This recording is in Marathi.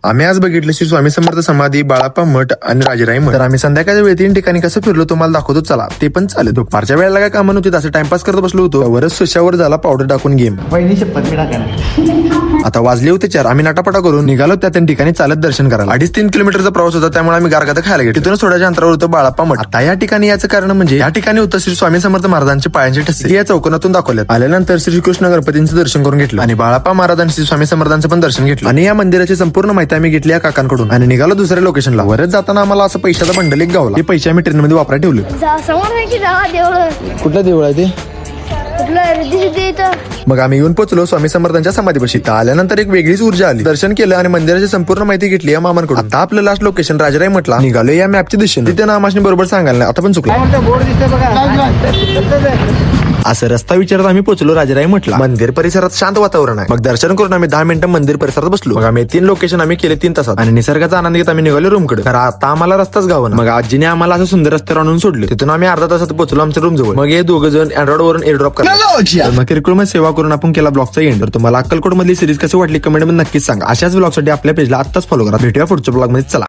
आम्ही आज बघितलं श्री स्वामी समर्थ समाधी, बाळाप्पा मठ आणि राजेराई मठ. तर आम्ही संध्याकाळच्या वेळी 3 ठिकाणी कसं फिरलो तुम्हाला दाखवतो, चला ते पण चालेल. दुपारच्या वेळेला काय कामं नव्हती, असं टाइमपास करत बसलो होतो. वरच सुशावर झाला पावडर टाकून गेम. आता वाजले होते 4. आम्ही नाटापटा करून निघालो त्या 3 ठिकाणी चालत दर्शन करायला. 2.5-3 किलोमीटरचा प्रवास होता, त्यामुळे आम्ही गारगाता खायला गेलो. तिथून थोड्याच्या अंतरावर होतं बाळाप्पा मठ. आता या ठिकाणी याचं कारण म्हणजे या ठिकाणी होतं श्री स्वामी समर्थ महाराजांचे पायांचे ठसे या चौकोनातून दाखवल्यात. आल्यानंतर श्रीकृष्ण गणपतींचं दर्शन करून घेतलं आणि बाळाप्पा महाराज आणि श्री स्वामी समर्थांचं पण दर्शन घेतलं. आणि या मंदिराची संपूर्ण माहिती आम्ही घेतली या काकांकडून आणि निघालो दुसऱ्या लोकेशनला. वरच जाताना आम्हाला असं पैशाचा बंडल एक गावला. हे पैसे आम्ही ट्रेन मध्ये वापरायला ठेवले. कुठलं देऊळ आहे ते? मग आम्ही येऊन पोहोचलो स्वामी समर्थांच्या समाधीपाशी. आल्यानंतर एक वेगळीच ऊर्जा आली. दर्शन केलं आणि मंदिराची संपूर्ण माहिती घेतली या मामांकडून. आता आपलं लास्ट लोकेशन राजेराई म्हटला. निघालो या मॅपच्या दिशेने. तिथे नामाशनी बरोबर सांगायला नाही, आता पण चुकलं. असं रस्ता विचारत आम्ही पोहोचलो राजेराई म्हटला. मंदिर परिसरात शांत वातावरण आहे. मग दर्शन करून आम्ही 10 मिनिटं मंदिर परिसरात बसलो. मग आम्ही 3 लोकेशन आम्ही केले 3 तासात आणि निसर्गाचा आनंद घेत आम्ही निघालो रूमकडे. तर आता आम्हाला रस्ताच गावना. मग आजीने आम्हाला असं सुंदर रस्त्यावर आणून सोडले. तिथून आम्ही अर्धा तासात पोहोचलो आमच्या रूम जवळ. मग हे 2 जण अँड्रॉइड वरून एअरड्रॉप करतो. मग किरकोळ मध्ये सेवा करून आपण केला ब्लॉगचा एंड. तर तुम्हाला अक्कलकोट मधली सिरीज कशी वाटली कमेंट मध्ये नक्कीच सांगा. अशाच ब्लॉगसाठी आपल्या पेजला आत्ताच फॉलो करा. भेटूया पुढच्या ब्लॉग मध्ये. चला.